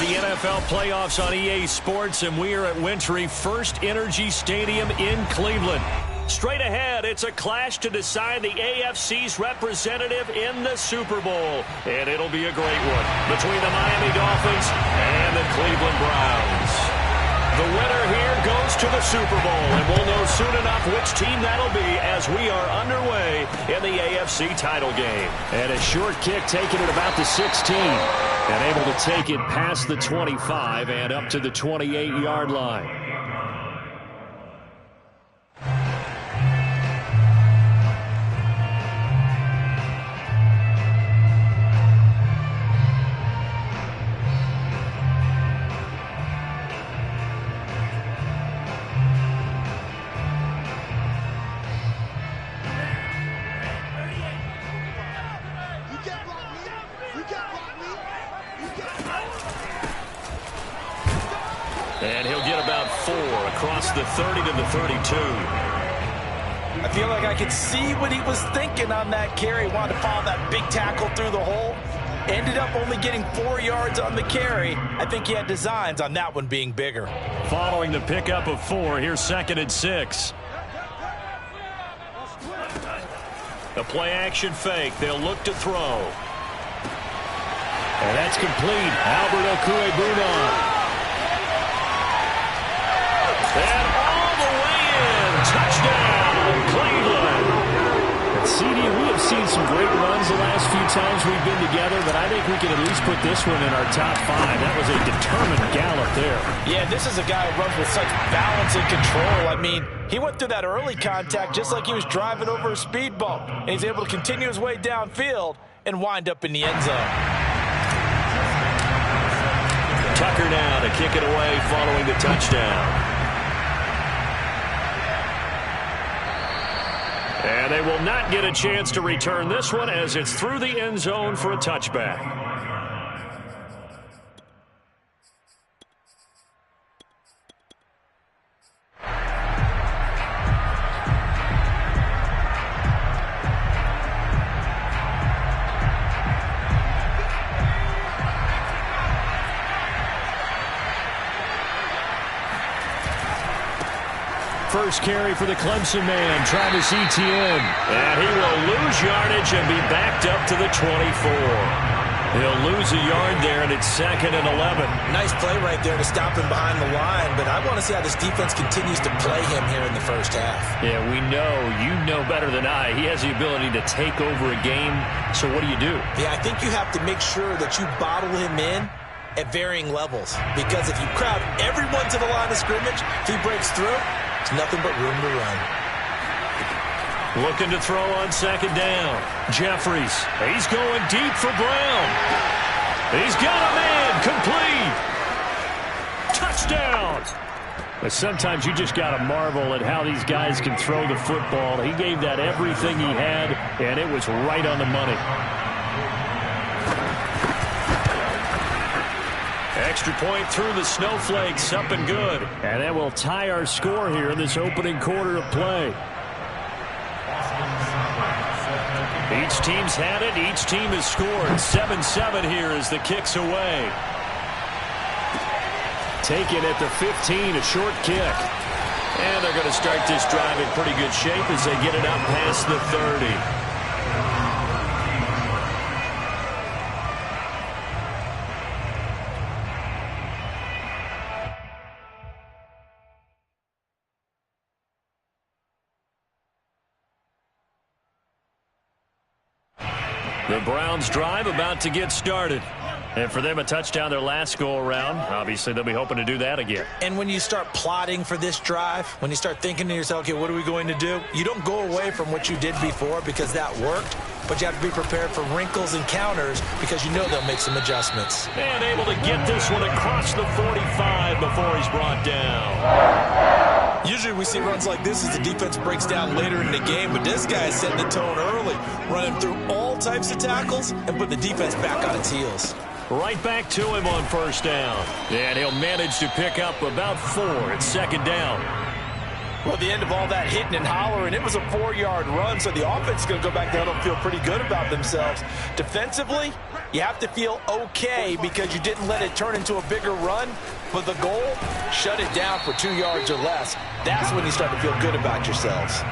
the NFL playoffs on EA Sports, and we are at Wintry First Energy Stadium in Cleveland. Straight ahead, it's a clash to decide the AFC's representative in the Super Bowl, and it'll be a great one between the Miami Dolphins and the Cleveland Browns. The winner here goes to the Super Bowl, and we'll know soon enough which team that'll be as we are underway in the AFC title game. And a short kick taken at about the 16, and able to take it past the 25 and up to the 28-yard line. And he'll get about 4 across the 30 to the 32. I feel like I could see what he was thinking on that carry. Wanted to follow that big tackle through the hole. Ended up only getting 4 yards on the carry. I think he had designs on that one being bigger. Following the pickup of 4, here's 2nd and 6. The play action fake. They'll look to throw. And that's complete. Albert Okwuegbunam. And all the way in. Touchdown, Cleveland. And CD, we have seen some great runs the last few times we've been together, but I think we can at least put this one in our top 5. That was a determined gallop there. Yeah, this is a guy who runs with such balance and control. I mean, he went through that early contact just like he was driving over a speed bump. And he's able to continue his way downfield and wind up in the end zone. Tucker now to kick it away following the touchdown. And they will not get a chance to return this one as it's through the end zone for a touchback. First carry for the Clemson man, Travis Etienne. And he will lose yardage and be backed up to the 24. He'll lose a yard there, and it's 2nd and 11. Nice play right there to stop him behind the line, but I want to see how this defense continues to play him here in the first half. Yeah, we know. You know better than I. He has the ability to take over a game, so what do you do? Yeah, I think you have to make sure that you bottle him in at varying levels, because if you crowd everyone to the line of scrimmage, if he breaks through, there's nothing but room to run. Looking to throw on 2nd down. Jeffries. He's going deep for Brown. He's got a man. Complete. Touchdown. But sometimes you just got to marvel at how these guys can throw the football. He gave that everything he had, and it was right on the money. Extra point through the snowflakes, up and good. And that will tie our score here in this opening quarter of play. Each team's had it. Each team has scored. 7-7 here as the kick's away. Taken at the 15, a short kick. And they're going to start this drive in pretty good shape as they get it up past the 30. The Browns drive about to get started. And for them, a touchdown their last go-around. Obviously, they'll be hoping to do that again. And when you start plotting for this drive, when you start thinking to yourself, okay, what are we going to do? You don't go away from what you did before because that worked, but you have to be prepared for wrinkles and counters because you know they'll make some adjustments. And able to get this one across the 45 before he's brought down. Usually we see runs like this as the defense breaks down later in the game, but this guy is setting the tone early, running through all types of tackles and putting the defense back on its heels. Right back to him on first down. And he'll manage to pick up about 4 at 2nd down. Well, the end of all that hitting and hollering, it was a 4-yard run, so the offense is going to go back there and feel pretty good about themselves. Defensively, you have to feel okay because you didn't let it turn into a bigger run, but the goal, shut it down for 2 yards or less. That's when you start to feel good about yourselves.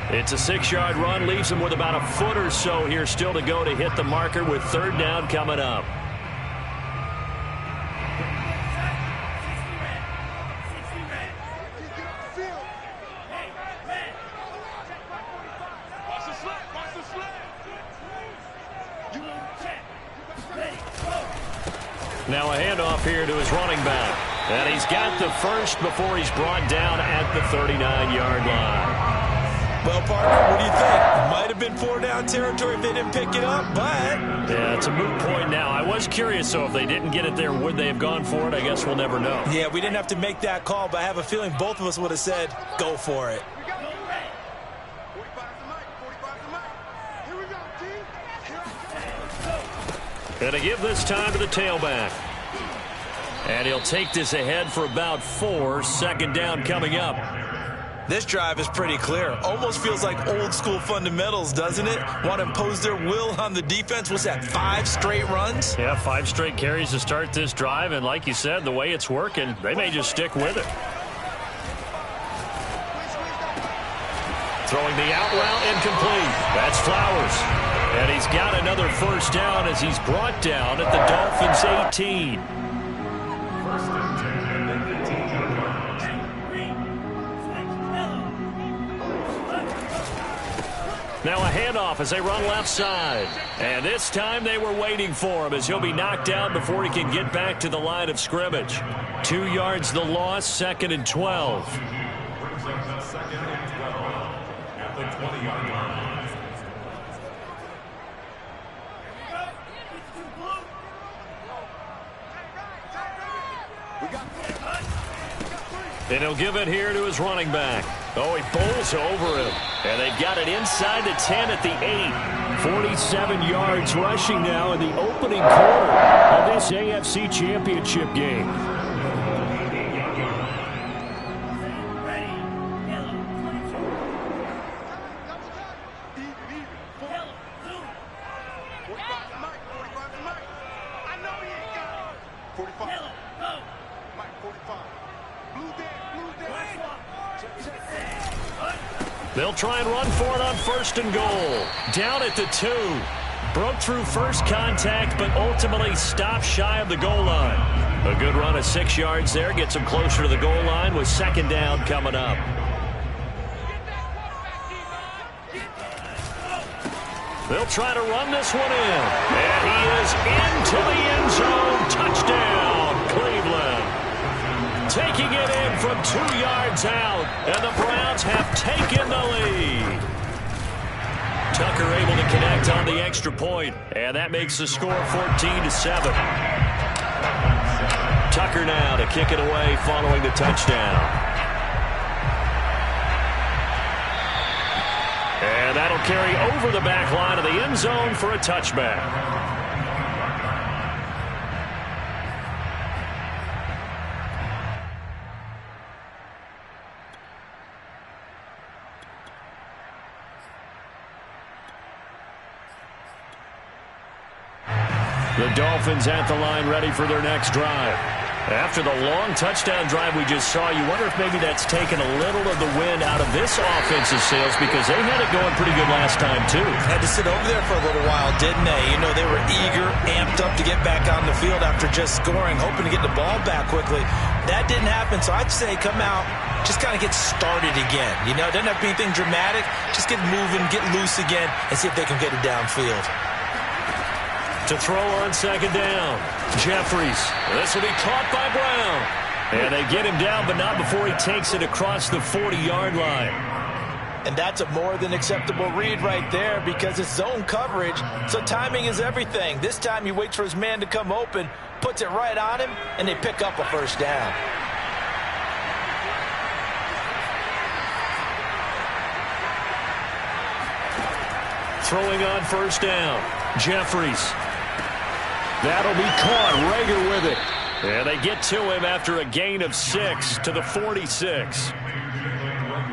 It's a 6-yard run, leaves them with about a foot or so here still to go to hit the marker with 3rd down coming up. Now a handoff here to his running back. And he's got the first before he's brought down at the 39-yard line. Well, partner, what do you think? Might have been 4-down territory if they didn't pick it up, but... Yeah, it's a moot point now. I was curious, so if they didn't get it there, would they have gone for it? I guess we'll never know. Yeah, we didn't have to make that call, but I have a feeling both of us would have said, go for it. Going to give this time to the tailback. And he'll take this ahead for about 4. 2nd down coming up. This drive is pretty clear. Almost feels like old school fundamentals, doesn't it? Want to impose their will on the defense. What's that, 5 straight runs? Yeah, 5 straight carries to start this drive. And like you said, the way it's working, they may just stick with it. Throwing the out route incomplete. That's Flowers. And he's got another 1st down as he's brought down at the Dolphins' 18. Now a handoff as they run left side. And this time they were waiting for him as he'll be knocked down before he can get back to the line of scrimmage. 2 yards the loss, 2nd and 12. Second and 12 at the 20-yard line. And he'll give it here to his running back. Oh, he bowls over him. And they've got it inside the 10 at the 8. 47 yards rushing now in the opening quarter of this AFC Championship game. They'll try and run for it on 1st and goal. Down at the 2. Broke through first contact, but ultimately stopped shy of the goal line. A good run of 6 yards there. Gets them closer to the goal line with 2nd down coming up. They'll try to run this one in. And he is into the end zone. Touchdown, Cleveland. Taking it in from 2 yards out, and the Browns have taken the lead. Tucker able to connect on the extra point, and that makes the score 14-7. Tucker now to kick it away following the touchdown. And that'll carry over the back line of the end zone for a touchback. The Dolphins at the line ready for their next drive. After the long touchdown drive we just saw, you wonder if maybe that's taken a little of the wind out of this offensive sails because they had it going pretty good last time too. Had to sit over there for a little while, didn't they? You know, they were eager, amped up to get back on the field after just scoring, hoping to get the ball back quickly. That didn't happen, so I'd say come out, just kind of get started again. You know, it doesn't have to be anything dramatic. Just get moving, get loose again, and see if they can get it downfield. To throw on 2nd down. Jeffries. This will be caught by Brown. And they get him down, but not before he takes it across the 40-yard line. And that's a more than acceptable read right there because it's zone coverage, so timing is everything. This time he waits for his man to come open, puts it right on him, and they pick up a 1st down. Throwing on 1st down. Jeffries. That'll be caught. Rager with it. And they get to him after a gain of 6 to the 46.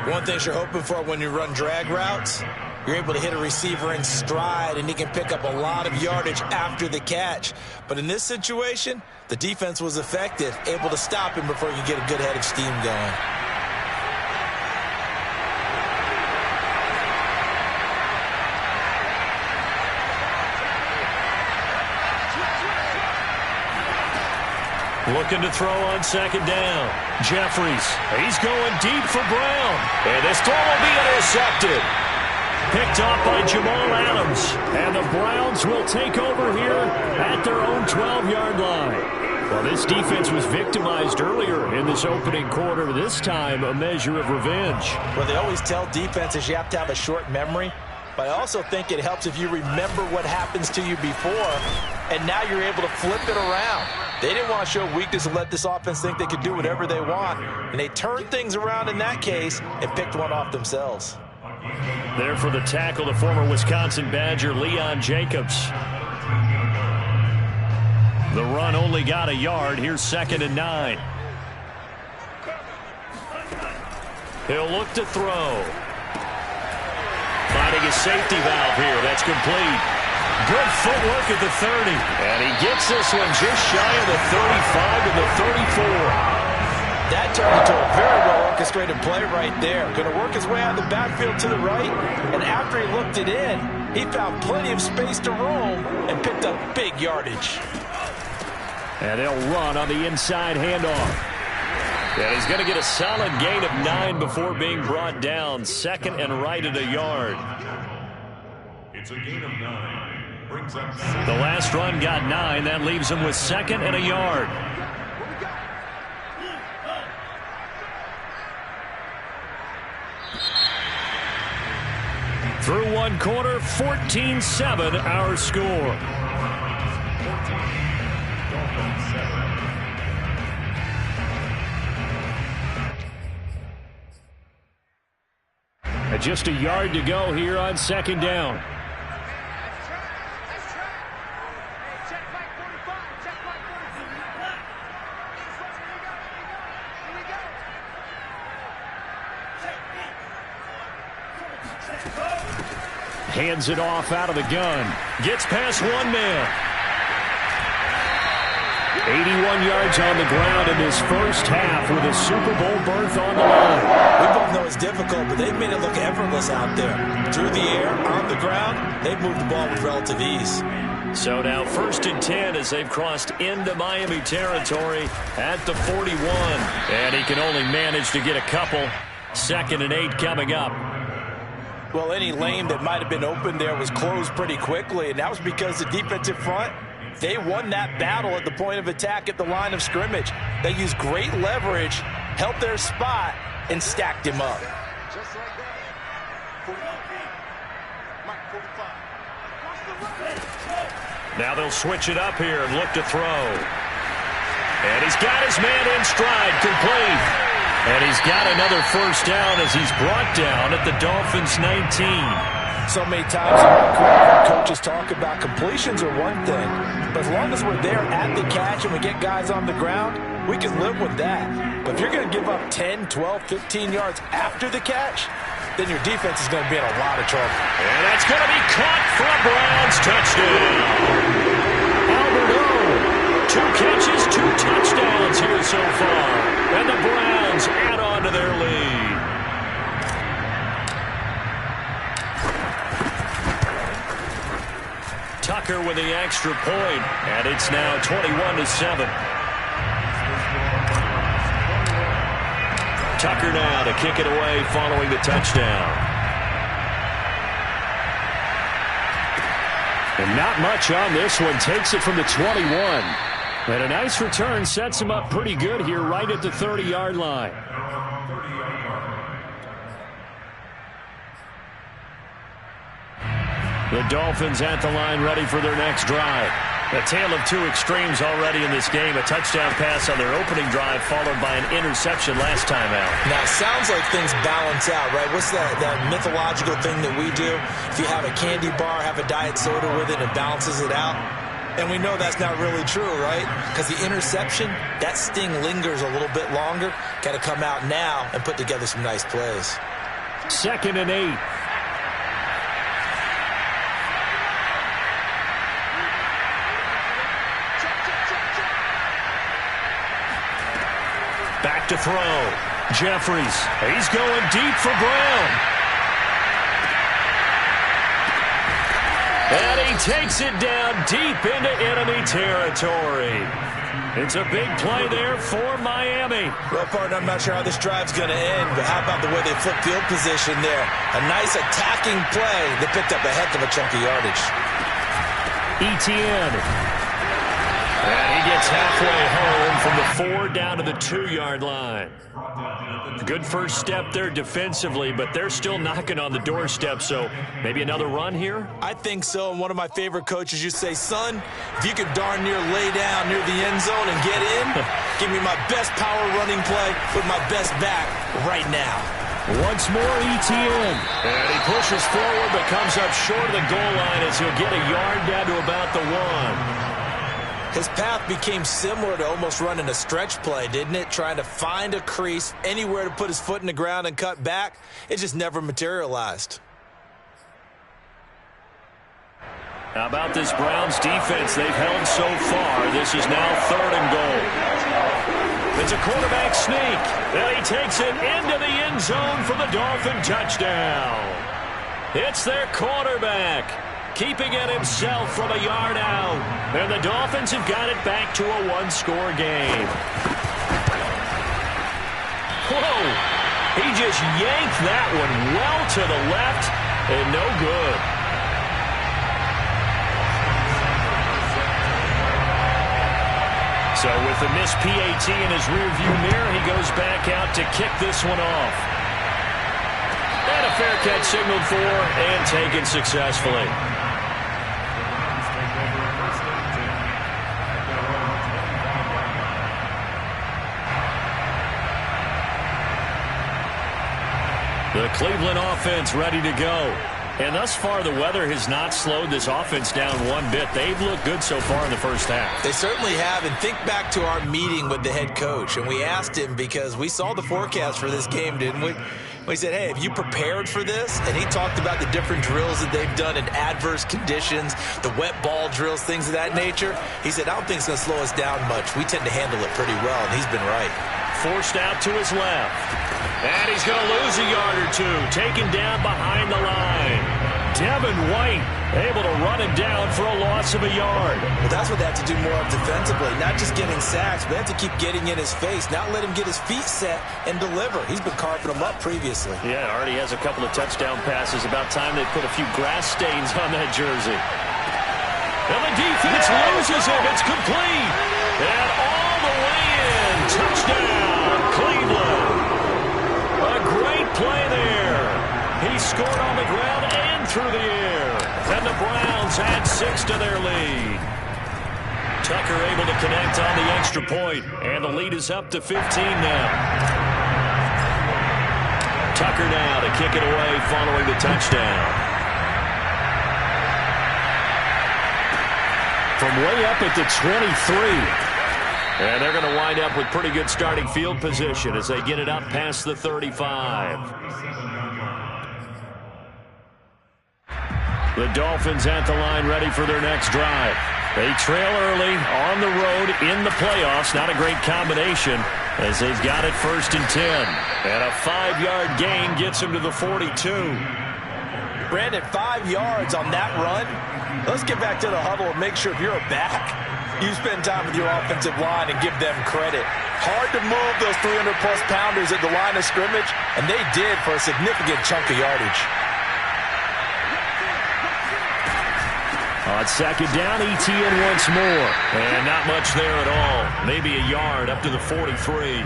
One thing you're hoping for when you run drag routes, you're able to hit a receiver in stride, and he can pick up a lot of yardage after the catch. But in this situation, the defense was effective, able to stop him before he could get a good head of steam going. Looking to throw on second down. Jeffries, he's going deep for Brown. And this throw will be intercepted. Picked off by Jamal Adams. And the Browns will take over here at their own 12-yard line. Well, this defense was victimized earlier in this opening quarter. This time, a measure of revenge. Well, they always tell defenses you have to have a short memory. But I also think it helps if you remember what happens to you before, and now you're able to flip it around. They didn't want to show weakness and let this offense think they could do whatever they want. And they turned things around in that case and picked one off themselves. There for the tackle, the former Wisconsin Badger, Leon Jacobs. The run only got a yard. Here's 2nd and 9. He'll look to throw. Finding his safety valve here. That's complete. Good footwork at the 30. And he gets this one just shy of the 35 to the 34. That turned into a very well-orchestrated play right there. Going to work his way out of the backfield to the right. And after he looked it in, he found plenty of space to roam and picked up big yardage. And they'll run on the inside handoff. And he's going to get a solid gain of 9 before being brought down. 2nd and right at a yard. It's a gain of 9. Brings up the last run got 9. That leaves him with 2nd and a yard. Through one quarter, 14-7 our score. Just a yard to go here on 2nd down. Hands it off out of the gun. Gets past one man. 81 yards on the ground in his first half with a Super Bowl berth on the line. We both know it's difficult, but they've made it look effortless out there. Through the air, on the ground, they've moved the ball with relative ease. So now 1st and 10 as they've crossed into Miami territory at the 41. And he can only manage to get a couple. 2nd and 8 coming up. Well, any lane that might have been open there was closed pretty quickly, and that was because the defensive front, they won that battle at the point of attack at the line of scrimmage. They used great leverage, helped their spot, and stacked him up. Just like that. 45. Now they'll switch it up here and look to throw. And he's got his man in stride, complete. And he's got another first down as he's brought down at the Dolphins' 19. So many times in my career, coaches talk about completions are one thing, but as long as we're there at the catch and we get guys on the ground, we can live with that. But if you're going to give up 10, 12, 15 yards after the catch, then your defense is going to be in a lot of trouble. And that's going to be caught for a Browns touchdown. Albert O, 2 catches, 2 touchdowns here so far. And the Browns add on to their lead. Tucker with the extra point, and it's now 21-7. Tucker now to kick it away following the touchdown. And not much on this one. Takes it from the 21. And a nice return sets him up pretty good here right at the 30-yard line. The Dolphins at the line ready for their next drive. A tale of 2 extremes already in this game. A touchdown pass on their opening drive followed by an interception last time out. Now, it sounds like things balance out, right? What's that mythological thing that we do? If you have a candy bar, have a diet soda with it, it balances it out. And we know that's not really true, right? Because the interception, that sting lingers a little bit longer. Got to come out now and put together some nice plays. 2nd and 8. Back to throw. Jeffries. He's going deep for Brown. And he takes it down deep into enemy territory. It's a big play there for Miami. Well, partner, I'm not sure how this drive's going to end, but how about the way they flip field position there? A nice attacking play. They picked up a heck of a chunk of yardage. Etienne. And he gets halfway home from the 4 down to the 2-yard line. Good first step there defensively, but they're still knocking on the doorstep, so maybe another run here? I think so, and one of my favorite coaches used to say, son, if you could darn near lay down near the end zone and get in, give me my best power running play with my best back right now. Once more, Etienne. And he pushes forward, but comes up short of the goal line as he'll get a yard down to about the 1. His path became similar to almost running a stretch play, didn't it? Trying to find a crease, anywhere to put his foot in the ground and cut back. It just never materialized. How about this Browns defense they've held so far? This is now 3rd and goal. It's a quarterback sneak. And he takes it into the end zone for the Dolphin touchdown. It's their quarterback, keeping it himself from a yard out. And the Dolphins have got it back to a 1-score game. Whoa! He just yanked that one well to the left, and no good. So with the missed PAT in his rearview mirror, he goes back out to kick this one off. And a fair catch signaled for and taken successfully. The Cleveland offense ready to go. And thus far, the weather has not slowed this offense down one bit. They've looked good so far in the first half. They certainly have. And think back to our meeting with the head coach. And we asked him, because we saw the forecast for this game, didn't we? We said, hey, have you prepared for this? And he talked about the different drills that they've done in adverse conditions, the wet ball drills, things of that nature. He said, I don't think it's going to slow us down much. We tend to handle it pretty well, and he's been right. Forced out to his left. And he's going to lose a yard or two. Taken down behind the line. Devin White able to run him down for a loss of a yard. Well, that's what they have to do more of defensively. Not just getting sacks, but they have to keep getting in his face. Not let him get his feet set and deliver. He's been carving them up previously. Yeah, already has a couple of touchdown passes. About time they put a few grass stains on that jersey. And the defense loses him. It's complete. And all the way in. Touchdown, Cleveland. A great play there. He scored on the ground and through the air. And the Browns add 6 to their lead. Tucker able to connect on the extra point. And the lead is up to 15 now. Tucker now to kick it away following the touchdown. From way up at the 23. And they're going to wind up with pretty good starting field position as they get it up past the 35. The Dolphins at the line ready for their next drive. They trail early on the road in the playoffs. Not a great combination as they've got it 1st and 10. And a 5-yard gain gets them to the 42. Brandon, 5 yards on that run. Let's get back to the huddle and make sure if you're a back, you spend time with your offensive line and give them credit. Hard to move those 300-plus pounders at the line of scrimmage, and they did for a significant chunk of yardage. On 2nd down, Etienne once more. And not much there at all. Maybe a yard up to the 43.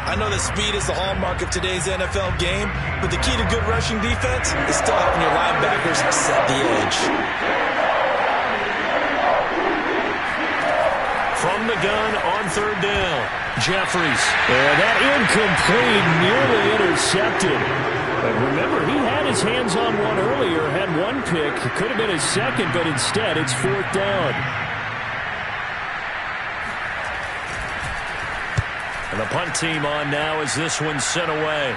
I know that speed is the hallmark of today's NFL game, but the key to good rushing defense is still having your linebackers set the edge. From the gun on 3rd down, Jeffries. And that incomplete, nearly intercepted. And remember, he had his hands on one earlier, had one pick. It could have been his second, but instead it's 4th down. And the punt team on now as this one's sent away.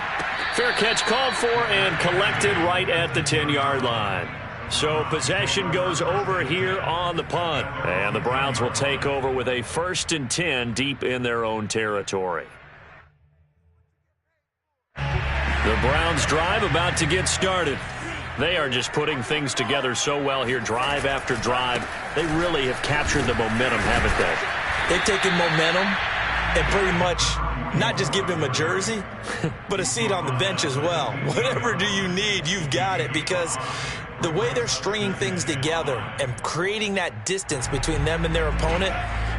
Fair catch called for and collected right at the 10-yard line. So possession goes over here on the punt. And the Browns will take over with a 1st and 10 deep in their own territory. The Browns drive about to get started. They are just putting things together so well here, drive after drive. They really have captured the momentum, haven't they? They've taken momentum and pretty much not just give him a jersey, but a seat on the bench as well. Whatever do you need, you've got it, because the way they're stringing things together and creating that distance between them and their opponent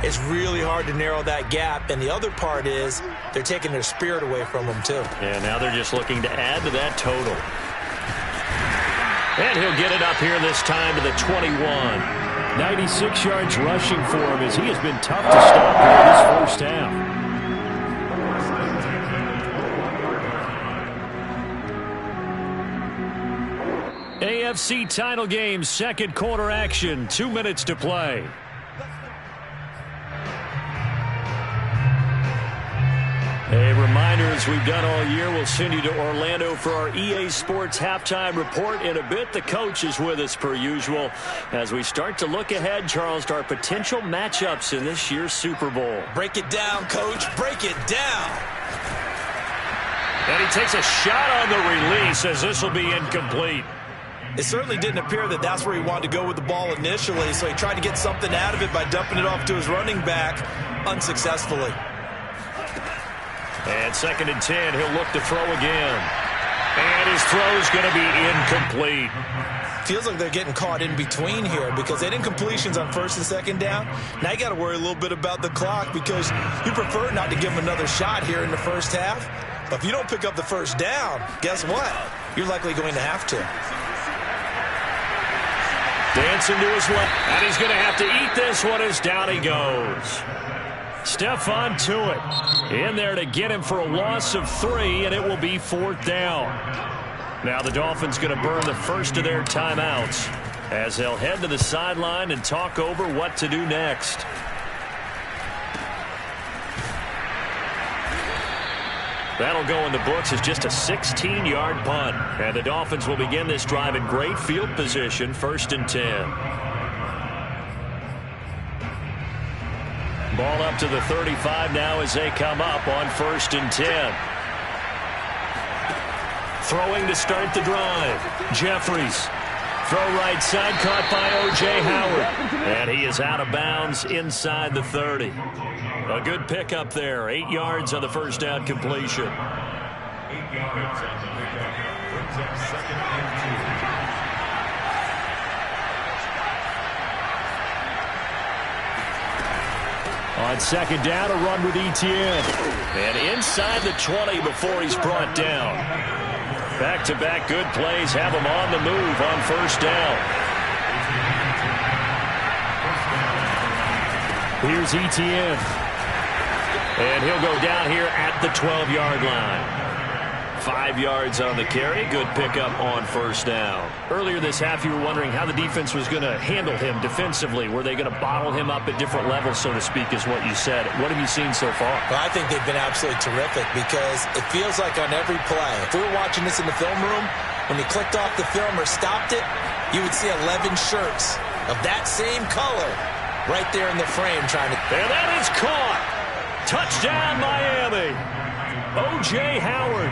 is really hard to narrow that gap. And the other part is they're taking their spirit away from them, too. And now they're just looking to add to that total. And he'll get it up here this time to the 21. 96 yards rushing for him as he has been tough to stop here this first half. AFC title game, second quarter action, 2 minutes to play. A reminder, as we've done all year, we'll send you to Orlando for our EA Sports halftime report in a bit. The coach is with us per usual as we start to look ahead, Charles, to our potential matchups in this year's Super Bowl. Break it down, Coach. Break it down. And he takes a shot on the release as this will be incomplete. It certainly didn't appear that that's where he wanted to go with the ball initially, so he tried to get something out of it by dumping it off to his running back unsuccessfully. And 2nd and 10, he'll look to throw again. And his throw's going to be incomplete. Feels like they're getting caught in between here because they didn't completions on 1st and 2nd down. Now you got to worry a little bit about the clock because you prefer not to give them another shot here in the first half. But if you don't pick up the first down, guess what? You're likely going to have to. Dancing to his left, and he's going to have to eat this one as down he goes. Stephon Tuitt in there to get him for a loss of 3, and it will be 4th down. Now the Dolphins going to burn the first of their timeouts as they'll head to the sideline and talk over what to do next. That'll go in the books as just a 16-yard punt. And the Dolphins will begin this drive in great field position, 1st and 10. Ball up to the 35 now as they come up on 1st and 10. Throwing to start the drive. Jeffries. Throw right side, caught by O.J. Howard. And he is out of bounds inside the 30. A good pickup there. 8 yards on the first down completion. 8 yards on the pickup. Brings up 2nd and 2. On 2nd down, a run with Etienne. And inside the 20 before he's brought down. Back-to-back good plays have him on the move on 1st down. Here's Etienne. And he'll go down here at the 12-yard line. 5 yards on the carry. Good pickup on 1st down. Earlier this half, you were wondering how the defense was going to handle him defensively. Were they going to bottle him up at different levels, so to speak, is what you said. What have you seen so far? Well, I think they've been absolutely terrific because it feels like on every play, if we were watching this in the film room, when you clicked off the film or stopped it, you would see 11 shirts of that same color right there in the frame trying to... And that is caught. Touchdown, Miami. O.J. Howard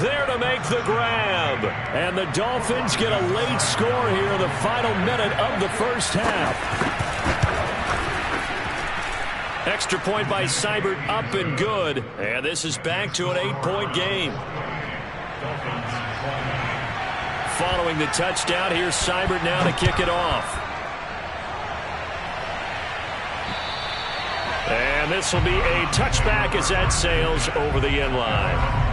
there to make the grab. And the Dolphins get a late score here in the final minute of the first half. Extra point by Seibert up and good. And this is back to an 8-point game. Following the touchdown, here's Seibert now to kick it off. And this will be a touchback as that sails over the end line.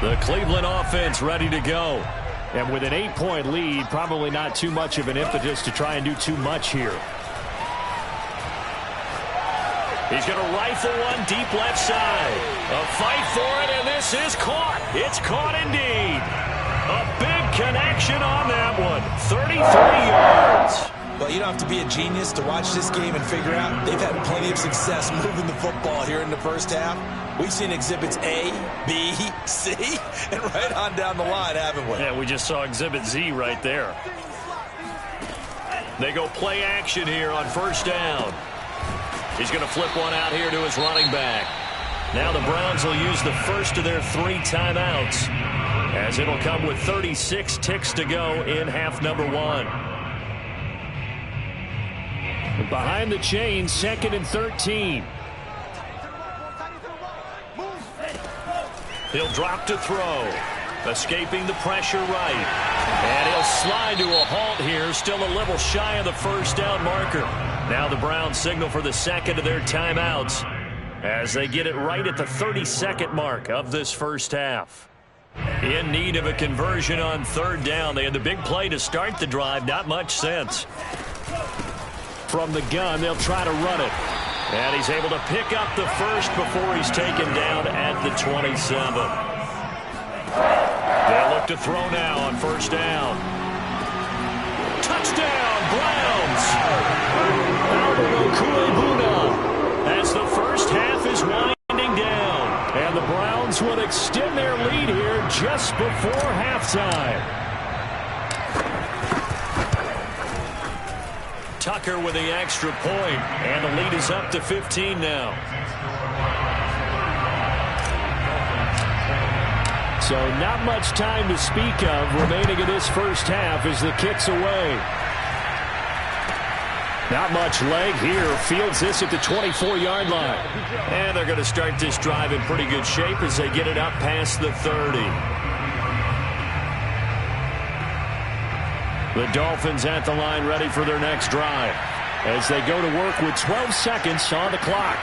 The Cleveland offense ready to go. And with an 8-point lead, probably not too much of an impetus to try and do too much here. He's going to rifle one deep left side. A fight for it, and this is caught. It's caught indeed. A big connection on that one. 33 yards. Well, you don't have to be a genius to watch this game and figure out they've had plenty of success moving the football here in the first half. We've seen exhibits A, B, C, and right on down the line, haven't we? Yeah, we just saw exhibit Z right there. They go play action here on first down. He's going to flip one out here to his running back. Now the Browns will use the first of their 3 timeouts, as it'll come with 36 ticks to go in half number 1. Behind the chain, 2nd and 13. He'll drop to throw. Escaping the pressure right. And he'll slide to a halt here. Still a little shy of the first down marker. Now the Browns signal for the second of their timeouts as they get it right at the 32nd mark of this first half. In need of a conversion on third down. They had the big play to start the drive. Not much sense. From the gun, they'll try to run it. And he's able to pick up the first before he's taken down at the 27. They'll look to throw now on first down. Touchdown, Browns! As the first half is winding down. And the Browns will extend their lead here just before halftime. Tucker with the extra point, and the lead is up to 15 now. So not much time to speak of remaining in this first half as the kick's away. Not much leg here. Fields this at the 24-yard line. And they're going to start this drive in pretty good shape as they get it up past the 30. The Dolphins at the line ready for their next drive as they go to work with 12 seconds on the clock.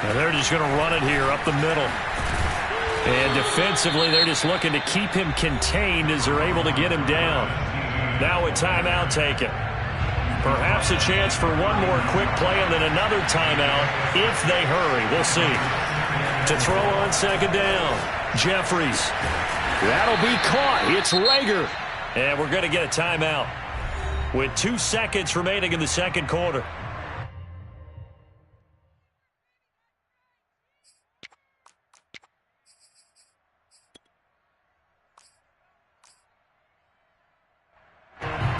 And they're just going to run it here up the middle. And defensively, they're just looking to keep him contained as they're able to get him down. Now a timeout taken. Perhaps a chance for one more quick play and then another timeout if they hurry. We'll see. To throw on second down, Jeffries. That'll be caught. It's Rager. And we're going to get a timeout with 2 seconds remaining in the second quarter.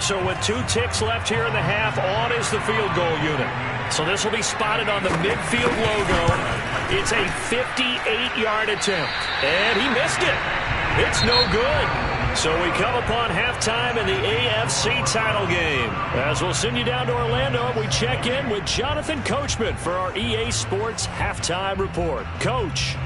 So with 2 ticks left here in the half, on is the field goal unit. So this will be spotted on the midfield logo. It's a 58-yard attempt. And he missed it. It's no good. So we come upon halftime in the AFC title game. As we'll send you down to Orlando, we check in with Jonathan Coachman for our EA Sports Halftime Report. Coach.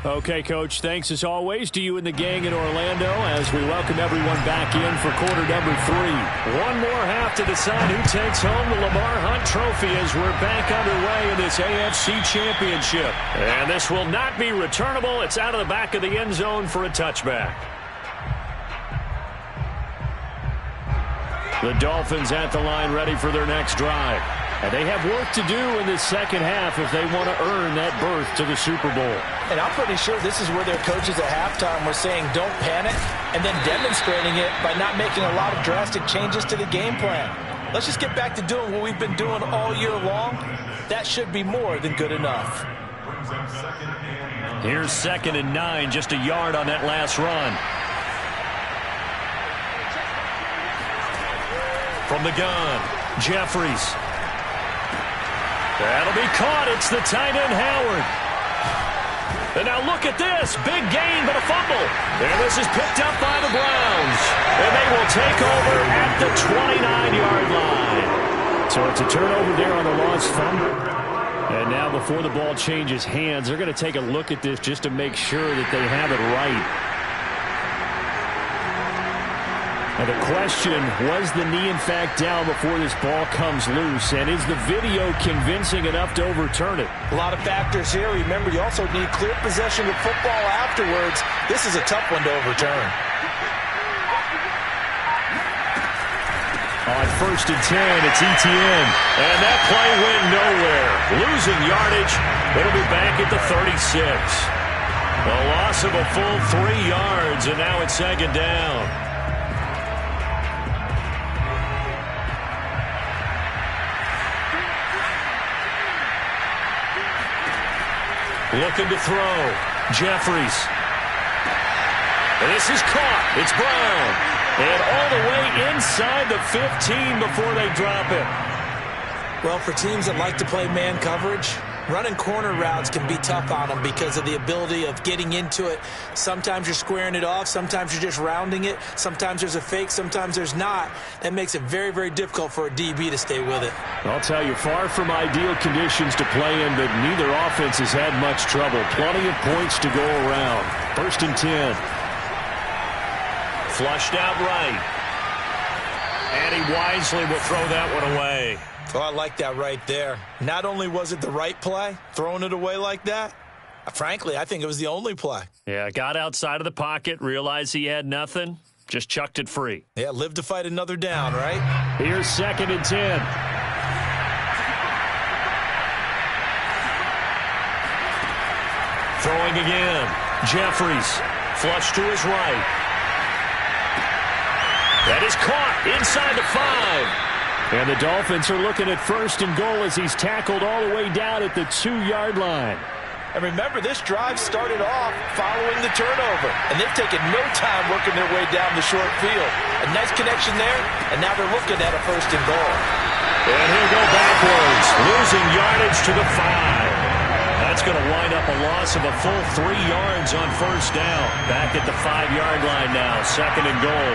Okay, Coach, thanks as always to you and the gang in Orlando as we welcome everyone back in for quarter number 3. One more half to decide who takes home the Lamar Hunt Trophy as we're back underway in this AFC Championship. And this will not be returnable. It's out of the back of the end zone for a touchback. The Dolphins at the line ready for their next drive. And they have work to do in this second half if they want to earn that berth to the Super Bowl. And I'm pretty sure this is where their coaches at halftime were saying don't panic and then demonstrating it by not making a lot of drastic changes to the game plan. Let's just get back to doing what we've been doing all year long. That should be more than good enough. Here's 2nd and 9, just a yard on that last run. From the gun, Jeffries. That'll be caught. It's the tight end, Howard. And now look at this. Big gain, but a fumble. And this is picked up by the Browns. And they will take over at the 29-yard line. So it's a turnover there on the lost fumble. And now before the ball changes hands, they're going to take a look at this just to make sure that they have it right. Now the question, was the knee in fact down before this ball comes loose? And is the video convincing enough to overturn it? A lot of factors here. Remember, you also need clear possession of football afterwards. This is a tough one to overturn. On 1st and 10, it's Etienne. And that play went nowhere. Losing yardage. It'll be back at the 36. A loss of a full 3 yards, and now it's 2nd down. Looking to throw. Jeffries. And this is caught. It's Brown. And all the way inside the 15 before they drop it. Well, for teams that like to play man coverage, running corner routes can be tough on them because of the ability of getting into it. Sometimes you're squaring it off. Sometimes you're just rounding it. Sometimes there's a fake. Sometimes there's not. That makes it very, very difficult for a DB to stay with it. I'll tell you, far from ideal conditions to play in, but neither offense has had much trouble. Plenty of points to go around. 1st and 10. Flushed out right. And he wisely will throw that one away. Oh, I like that right there. Not only was it the right play, throwing it away like that, frankly, I think it was the only play. Yeah, got outside of the pocket, realized he had nothing, just chucked it free. Yeah, live to fight another down, right? Here's 2nd and 10. Throwing again. Jeffries, flush to his right. That is caught inside the 5. And the Dolphins are looking at 1st and goal as he's tackled all the way down at the 2-yard line. And remember, this drive started off following the turnover. And they've taken no time working their way down the short field. A nice connection there, and now they're looking at a 1st and goal. And he'll go backwards, losing yardage to the 5. That's going to wind up a loss of a full 3 yards on 1st down. Back at the 5-yard line now, 2nd and goal.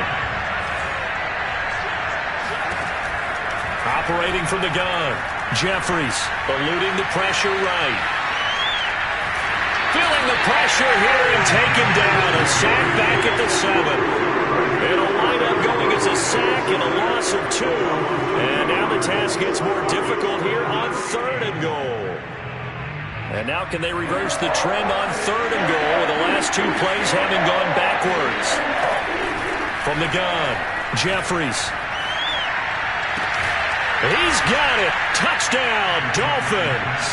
Operating from the gun. Jeffries eluding the pressure right. Feeling the pressure here and taken down. A sack back at the 7. It'll wind up going as a sack and a loss of 2. And now the task gets more difficult here on 3rd and goal. And now can they reverse the trend on 3rd and goal with the last 2 plays having gone backwards. From the gun, Jeffries. He's got it. Touchdown, Dolphins.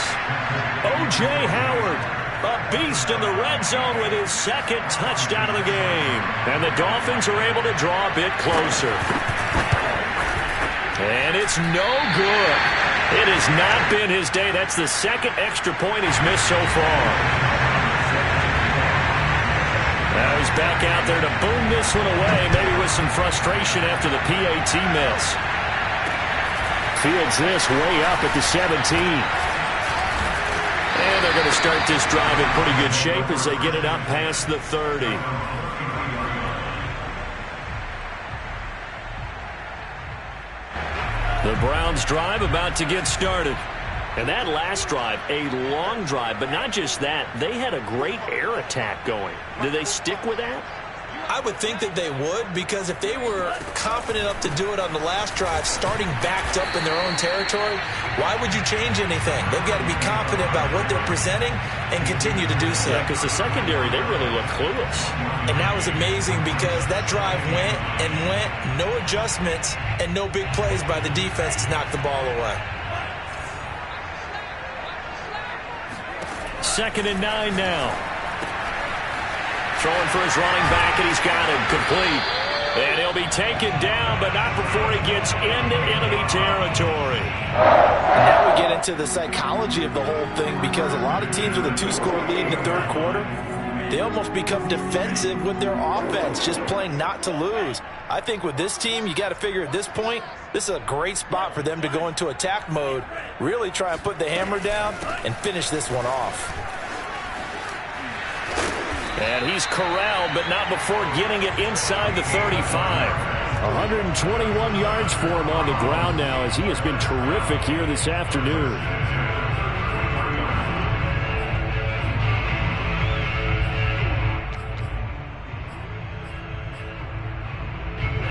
O.J. Howard, a beast in the red zone with his 2nd touchdown of the game. And the Dolphins are able to draw a bit closer. And it's no good. It has not been his day. That's the 2nd extra point he's missed so far. Now he's back out there to boom this one away, maybe with some frustration after the PAT miss. Fields this way up at the 17. And they're going to start this drive in pretty good shape as they get it up past the 30. The Browns drive about to get started. And that last drive, a long drive, but not just that, they had a great air attack going. Did they stick with that? I would think that they would, because if they were confident enough to do it on the last drive, starting backed up in their own territory, why would you change anything? They've got to be confident about what they're presenting and continue to do so. Yeah, because the secondary, they really look clueless. And that was amazing because that drive went and went, no adjustments, and no big plays by the defense to knock the ball away. 2nd and 9 now. Throwing for his running back, and he's got him complete. And he'll be taken down, but not before he gets into enemy territory. And now we get into the psychology of the whole thing, because a lot of teams with a 2-score lead in the 3rd quarter, they almost become defensive with their offense, just playing not to lose. I think with this team, you got to figure at this point, this is a great spot for them to go into attack mode, really try and put the hammer down and finish this one off. And he's corralled, but not before getting it inside the 35. 121 yards for him on the ground now, as he has been terrific here this afternoon.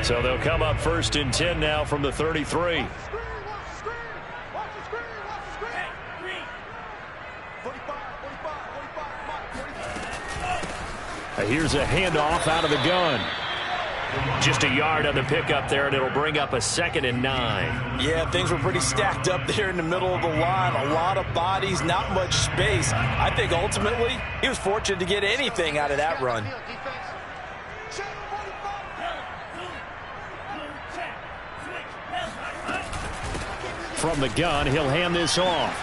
So they'll come up 1st and 10 now from the 33. Here's a handoff out of the gun. Just a yard on the pickup there, and it'll bring up a 2nd and 9. Yeah, things were pretty stacked up there in the middle of the line. A lot of bodies, not much space. I think ultimately he was fortunate to get anything out of that run. From the gun, he'll hand this off.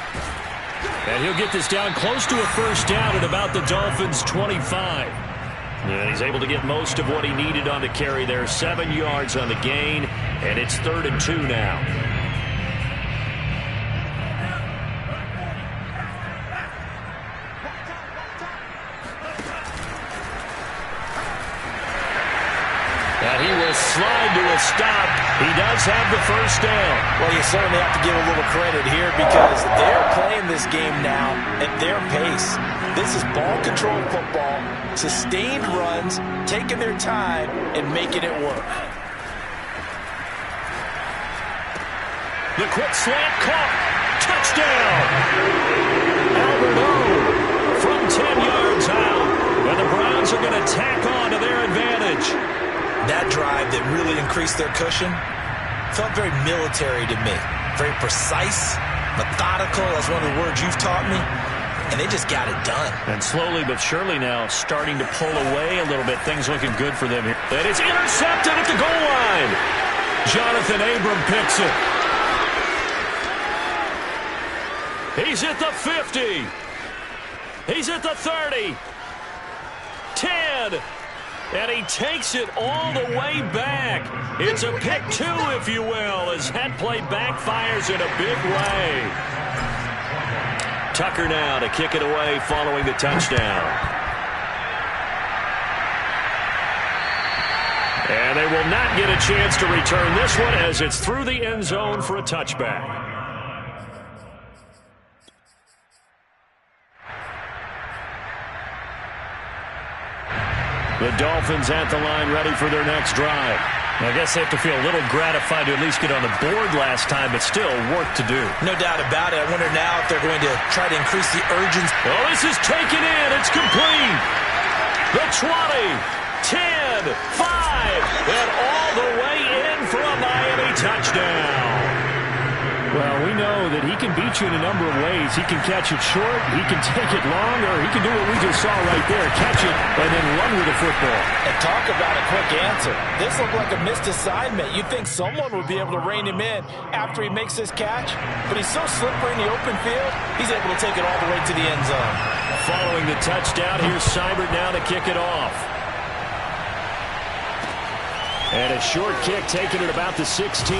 And he'll get this down close to a first down at about the Dolphins' 25. And he's able to get most of what he needed on the carry there. 7 yards on the gain, and it's 3rd and 2 now. And he will slide to a stop. He does have the first down. Well, you certainly have to give a little credit here because they're playing this game now at their pace. This is ball control football, sustained runs, taking their time and making it work. The quick slant caught. Touchdown. Albert O from 10 yards out. And the Browns are going to tack on to their advantage. That drive that really increased their cushion felt very military to me. Very precise, methodical. That's one of the words you've taught me. And they just got it done. And slowly but surely now starting to pull away a little bit. Things looking good for them here. And it's intercepted at the goal line. Jonathan Abram picks it. He's at the 50. He's at the 30. 10. And he takes it all the way back. It's a pick 2, if you will, as that play backfires in a big way. Tucker now to kick it away following the touchdown. And they will not get a chance to return this one as it's through the end zone for a touchback. The Dolphins at the line ready for their next drive. I guess they have to feel a little gratified to at least get on the board last time, but still work to do. No doubt about it. I wonder now if they're going to try to increase the urgency. Oh, this is taken in. It's complete. The 20, 10, 5, and all the way in for a Miami touchdown. Well, we know that he can beat you in a number of ways. He can catch it short, he can take it long, or he can do what we just saw right there, catch it and then run with the football. And talk about a quick answer. This looked like a missed assignment. You'd think someone would be able to rein him in after he makes this catch, but he's so slippery in the open field, he's able to take it all the way to the end zone. Following the touchdown, here's Seibert now to kick it off. And a short kick taken at about the 16.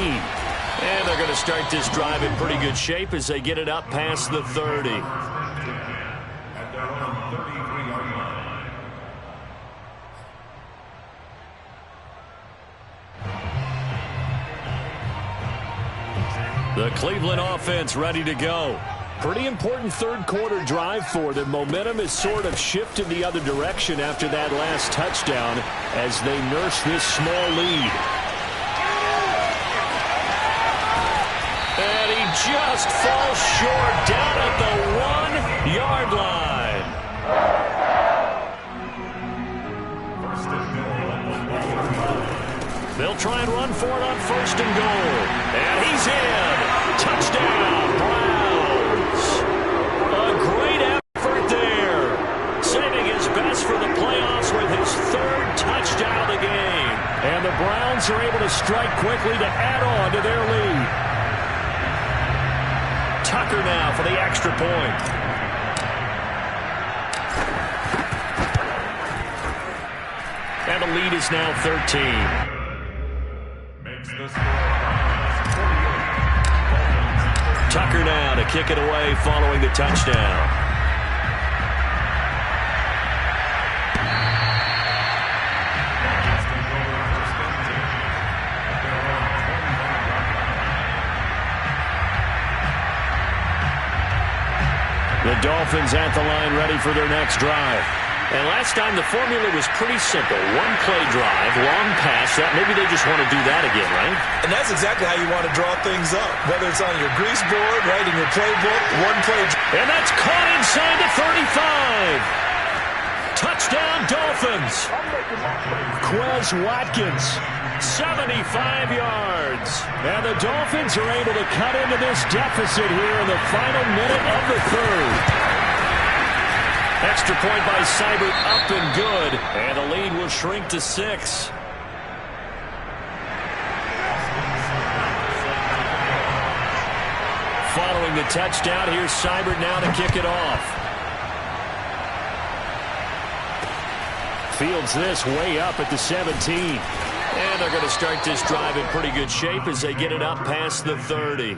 And they're going to start this drive in pretty good shape as they get it up past the 30. At their own 33-yard line. The Cleveland offense ready to go. Pretty important third quarter drive for them. Momentum has sort of shifted the other direction after that last touchdown as they nurse this small lead. And he just falls short down at the 1-yard line. They'll try and run for it on 1st and goal. And he's in. Touchdown, Browns. A great effort there. Saving his best for the playoffs with his 3rd touchdown of the game. And the Browns are able to strike quickly to add on to their lead. Tucker now for the extra point. And the lead is now 13. Makes the score. Tucker now to kick it away following the touchdown. The Dolphins at the line ready for their next drive. And last time the formula was pretty simple. One play drive, long pass. That maybe they just want to do that again, right? And that's exactly how you want to draw things up. Whether it's on your grease board, right in your playbook, one play. And that's caught inside the 35. Touchdown, Dolphins. Dolphins. Quez Watkins, 75 yards. And the Dolphins are able to cut into this deficit here in the final minute of the third. Extra point by Seibert, up and good. And the lead will shrink to 6. Following the touchdown, here's Seibert now to kick it off. Fields this way up at the 17. And they're going to start this drive in pretty good shape as they get it up past the 30.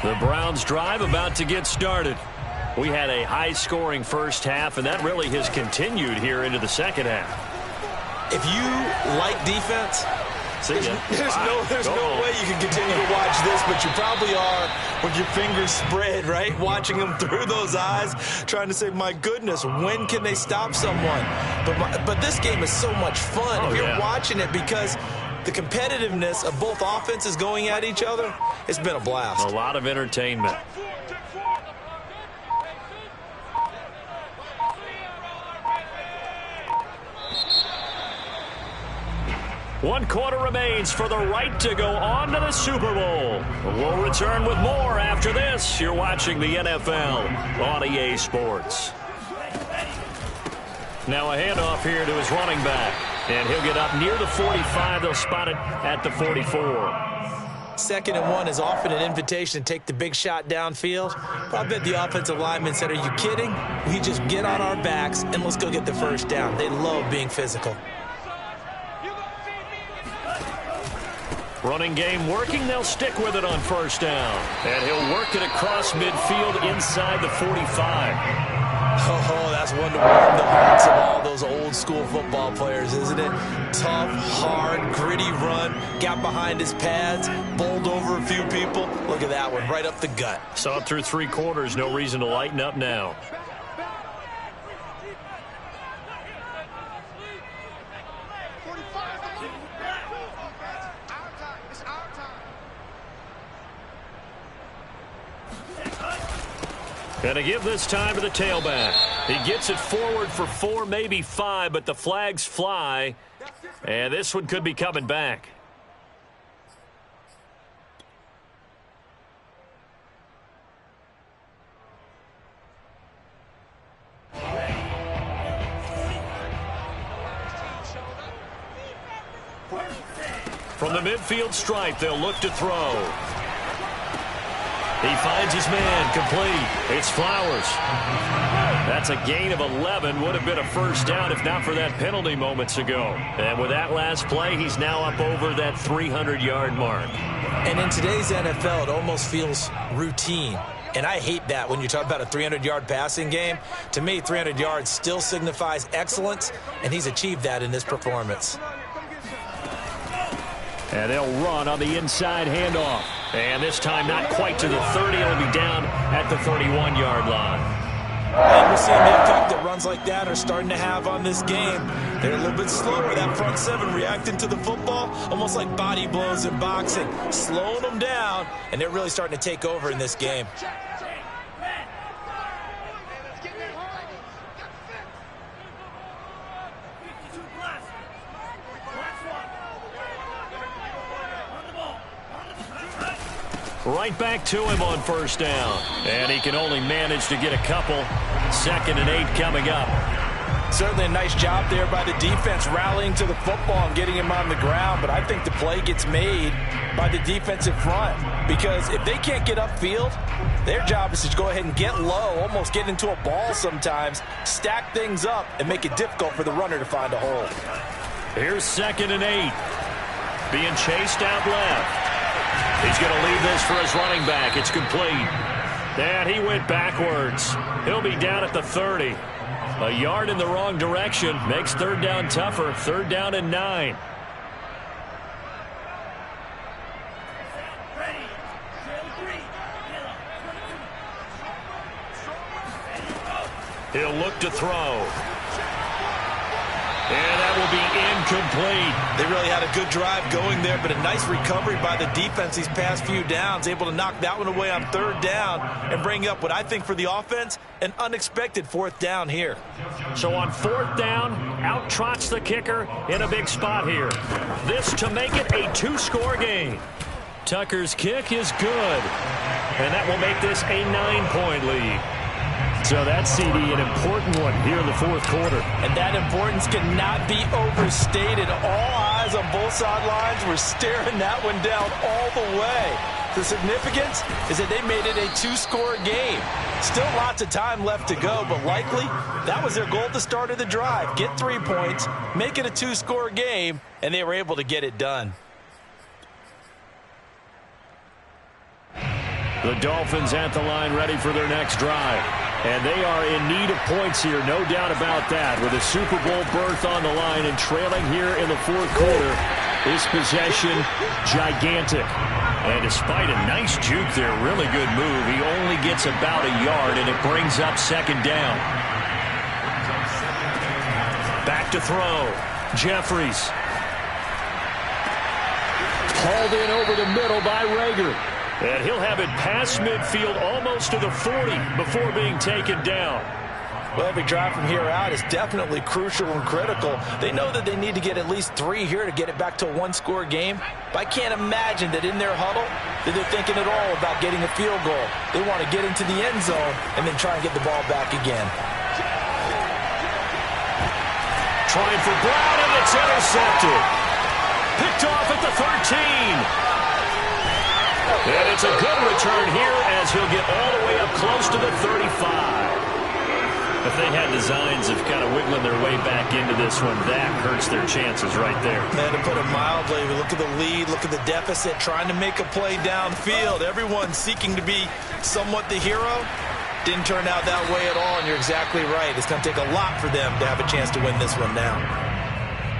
The Browns drive about to get started. We had a high-scoring first half, and that really has continued here into the second half. If you like defense, there's no way you can continue to watch this, but you probably are with your fingers spread, right? Watching them through those eyes, trying to say, my goodness, when can they stop someone? But this game is so much fun if you're watching it, because the competitiveness of both offenses going at each other, it's been a blast. A lot of entertainment. One quarter remains for the right to go on to the Super Bowl. We'll return with more after this. You're watching the NFL on EA Sports. Now a handoff here to his running back. And he'll get up near the 45. They'll spot it at the 44. 2nd and 1 is often an invitation to take the big shot downfield. But I bet the offensive lineman said, are you kidding? We just get on our backs and let's go get the first down. They love being physical. Running game working. They'll stick with it on first down. And he'll work it across midfield inside the 45. Oh, that's one to warm the hearts of all those old-school football players, isn't it? Tough, hard, gritty run. Got behind his pads, bowled over a few people. Look at that one, right up the gut. Saw it through 3 quarters. No reason to lighten up now. And to give this time to the tailback. He gets it forward for 4, maybe 5, but the flags fly. And this one could be coming back. From the midfield stripe, they'll look to throw. He finds his man, complete. It's Flowers. That's a gain of 11. Would have been a first down if not for that penalty moments ago. And with that last play, he's now up over that 300-yard mark. And in today's NFL, it almost feels routine. And I hate that when you talk about a 300-yard passing game. To me, 300 yards still signifies excellence, and he's achieved that in this performance. And they'll run on the inside handoff. And this time not quite to the 30. It'll be down at the 31-yard line. And we're seeing the impact that runs like that are starting to have on this game. They're a little bit slower. That front 7 reacting to the football, almost like body blows in boxing. Slowing them down, and they're really starting to take over in this game. Right back to him on first down. And he can only manage to get a couple. 2nd and 8 coming up. Certainly a nice job there by the defense rallying to the football and getting him on the ground. But I think the play gets made by the defensive front. Because if they can't get upfield, their job is to go ahead and get low, almost get into a ball sometimes, stack things up, and make it difficult for the runner to find a hole. Here's 2nd and 8. Being chased out left. He's going to leave this for his running back. It's complete. And he went backwards. He'll be down at the 30. A yard in the wrong direction. Makes 3rd down tougher. 3rd down and 9. He'll look to throw. And really had a good drive going there, but a nice recovery by the defense these past few downs, able to knock that one away on third down and bring up what I think for the offense, an unexpected fourth down here. So on fourth down, out trots the kicker in a big spot here. This to make it a two-score game. Tucker's kick is good, and that will make this a 9-point lead. So that's, CD, an important one here in the fourth quarter. And that importance cannot be overstated. All eyes on both sidelines were staring that one down all the way. The significance is that they made it a two-score game. Still lots of time left to go, but likely that was their goal at the start of the drive. Get 3 points, make it a two-score game, and they were able to get it done. The Dolphins at the line ready for their next drive. And they are in need of points here, no doubt about that. With a Super Bowl berth on the line and trailing here in the fourth quarter, this possession gigantic. And despite a nice juke there, really good move, he only gets about a yard, and it brings up second down. Back to throw. Jeffries. Hauled in over the middle by Rager. And he'll have it past midfield almost to the 40 before being taken down. Well, every drive from here out is definitely crucial and critical. They know that they need to get at least 3 here to get it back to a one-score game. But I can't imagine that in their huddle that they're thinking at all about getting a field goal. They want to get into the end zone and then try and get the ball back again. Trying for Brown, and it's intercepted. Picked off at the 13. And it's a good return here as he'll get all the way up close to the 35. If they had designs of kind of wiggling their way back into this one, that hurts their chances right there. Man, to put it mildly, look at the lead, look at the deficit, trying to make a play downfield. Everyone seeking to be somewhat the hero. Didn't turn out that way at all, and you're exactly right. It's going to take a lot for them to have a chance to win this one now.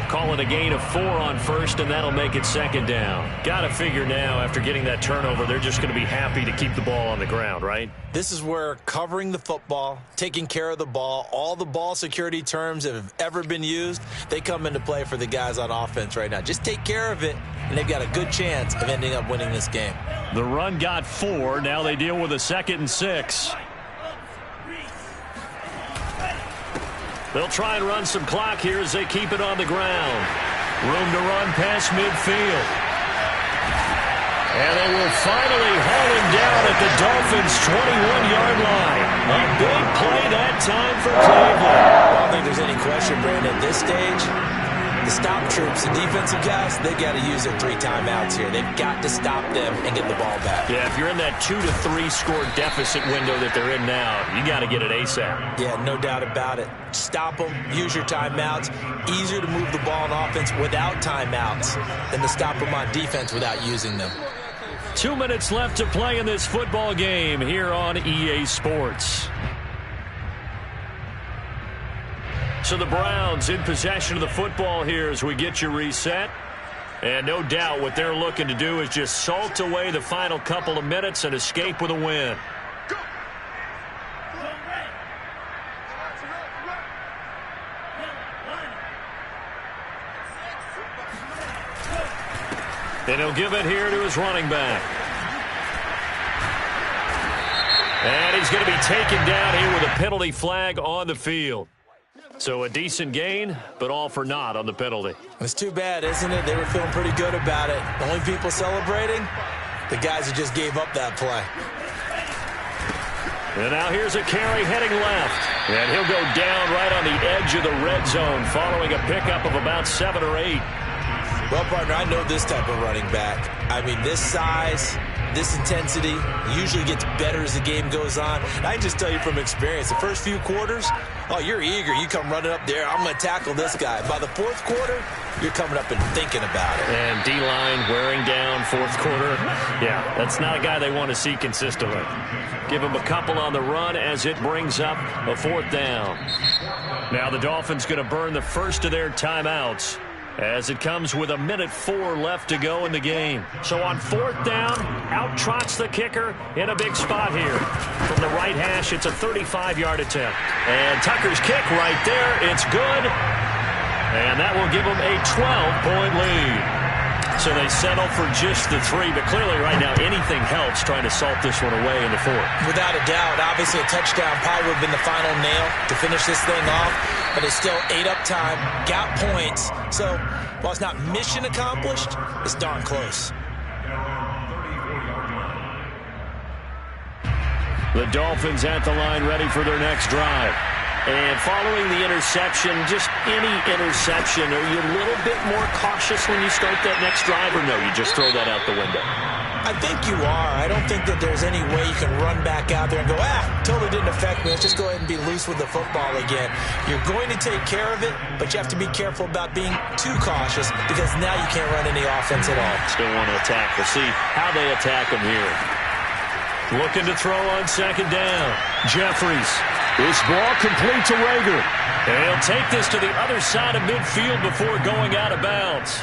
Call it a gain of 4 on first, and that'll make it second down. Got to figure now, after getting that turnover, they're just going to be happy to keep the ball on the ground, right? This is where covering the football, taking care of the ball, all the ball security terms that have ever been used, they come into play for the guys on offense right now. Just take care of it, and they've got a good chance of ending up winning this game. The run got 4. Now they deal with a 2nd and 6. They'll try and run some clock here as they keep it on the ground. Room to run past midfield. And they will finally haul him down at the Dolphins' 21-yard line. A big play that time for Cleveland. I don't think there's any question, Brandon, at this stage. The stop troops, the defensive guys, they got to use their 3 timeouts here. They've got to stop them and get the ball back. Yeah, if you're in that 2 to 3 score deficit window that they're in now, you got to get it ASAP. Yeah, no doubt about it. Stop them, use your timeouts. Easier to move the ball on offense without timeouts than to stop them on defense without using them. 2 minutes left to play in this football game here on EA Sports. So the Browns in possession of the football here as we get you reset. And no doubt what they're looking to do is just salt away the final couple of minutes and escape with a win. And he'll give it here to his running back. And he's going to be taken down here with a penalty flag on the field. So a decent gain, but all for naught on the penalty. It's too bad, isn't it? They were feeling pretty good about it. The only people celebrating, the guys who just gave up that play. And now here's a carry heading left. And he'll go down right on the edge of the red zone following a pickup of about 7 or 8. Well, partner, I know this type of running back. I mean, this size, this intensity usually gets better as the game goes on. And I can just tell you from experience, the first few quarters, oh, you're eager. You come running up there, I'm going to tackle this guy. By the fourth quarter, you're coming up and thinking about it. And D-line wearing down fourth quarter. Yeah, that's not a guy they want to see consistently. Give him a couple on the run as it brings up a 4th down. Now the Dolphins going to burn the first of their timeouts as it comes with 1:04 left to go in the game. So on 4th down, out trots the kicker in a big spot here. From the right hash, it's a 35-yard attempt. And Tucker's kick right there, it's good. And that will give them a 12-point lead. So they settle for just the 3, but clearly right now anything helps trying to salt this one away in the 4th. Without a doubt, obviously a touchdown probably would have been the final nail to finish this thing off, but it's still 8 up time, got points. So while it's not mission accomplished, it's darn close. The Dolphins at the line ready for their next drive. And following the interception, just any interception, are you a little bit more cautious when you start that next drive, or no, you just throw that out the window? I think you are. I don't think that there's any way you can run back out there and go, totally didn't affect me. Let's just go ahead and be loose with the football again. You're going to take care of it, but you have to be careful about being too cautious because now you can't run any offense at all. Still want to attack. We'll see how they attack them here. Looking to throw on 2nd down. Jeffries. This ball complete to Rager. And he'll take this to the other side of midfield before going out of bounds.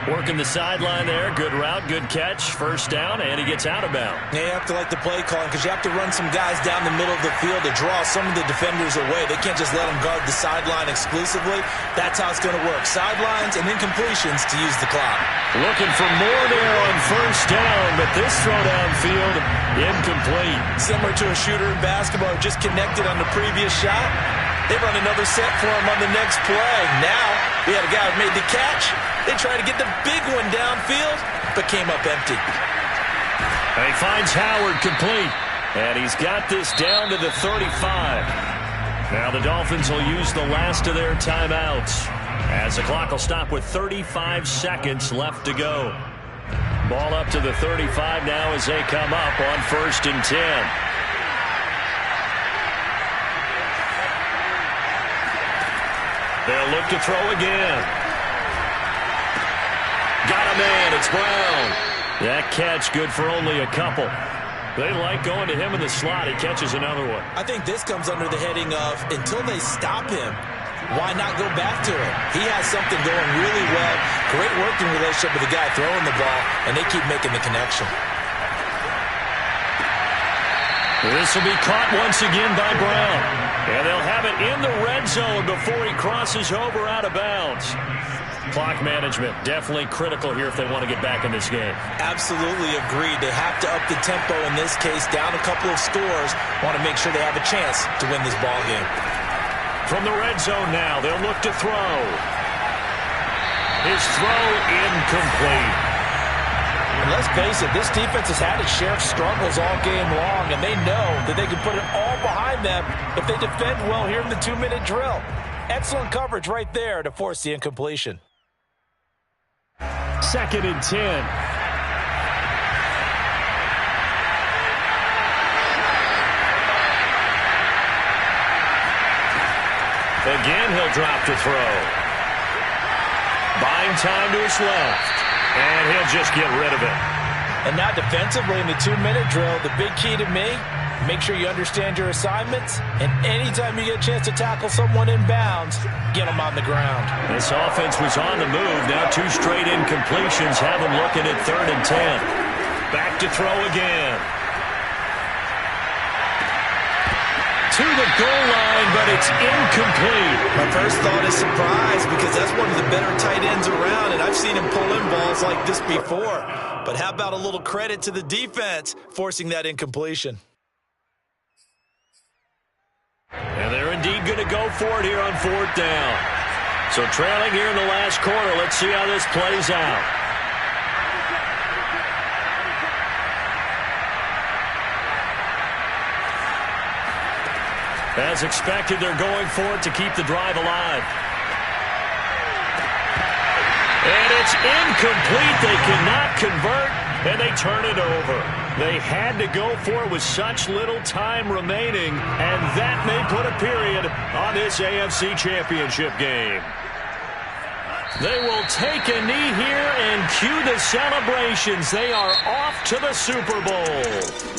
Working the sideline there. Good route, good catch. 1st down, and he gets out of bounds. Yeah, you have to like the play calling because you have to run some guys down the middle of the field to draw some of the defenders away. They can't just let them guard the sideline exclusively. That's how it's going to work. Sidelines and incompletions to use the clock. Looking for more there on 1st down, but this throw downfield, incomplete. Similar to a shooter in basketball who just connected on the previous shot. They run another set for him on the next play. Now, we had a guy who made the catch. They tried to get the big one downfield, but came up empty. And he finds Howard complete. And he's got this down to the 35. Now the Dolphins will use the last of their timeouts, as the clock will stop with 35 seconds left to go. Ball up to the 35 now as they come up on 1st and 10. They'll look to throw again. Got a man. It's Brown. That catch good for only a couple. They like going to him in the slot. He catches another one. I think this comes under the heading of until they stop him, why not go back to him? He has something going really well. Great working relationship with the guy throwing the ball, and they keep making the connection. This will be caught once again by Brown. And they'll have it in the red zone before he crosses over out of bounds. Clock management definitely critical here if they want to get back in this game. Absolutely agreed. They have to up the tempo in this case, down a couple of scores. Want to make sure they have a chance to win this ball game. From the red zone now, they'll look to throw. His throw incomplete. And let's face it, this defense has had its share of struggles all game long, and they know that they can put it all behind them if they defend well here in the 2-minute drill. Excellent coverage right there to force the incompletion. 2nd and 10. Again, he'll drop to throw. Buying time to his left. And he'll just get rid of it. And now defensively in the 2-minute drill, the big key to me, make sure you understand your assignments. And anytime you get a chance to tackle someone in bounds, get them on the ground. This offense was on the move. Now 2 straight incompletions have them looking at 3rd and 10. Back to throw again. To the goal line, but it's incomplete. My first thought is surprise because that's one of the better tight ends around, and I've seen him pull in balls like this before. But how about a little credit to the defense forcing that incompletion? And they're indeed going to go for it here on 4th down. So trailing here in the last quarter, let's see how this plays out. As expected, they're going for it to keep the drive alive. And it's incomplete. They cannot convert, and they turn it over. They had to go for it with such little time remaining, and that may put a period on this AFC Championship game. They will take a knee here and cue the celebrations. They are off to the Super Bowl.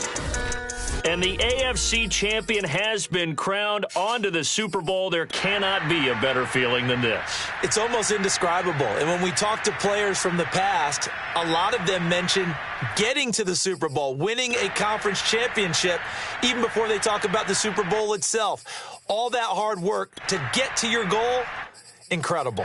And the AFC champion has been crowned onto the Super Bowl. There cannot be a better feeling than this. It's almost indescribable. And when we talk to players from the past, a lot of them mention getting to the Super Bowl, winning a conference championship, even before they talk about the Super Bowl itself. All that hard work to get to your goal, Incredible.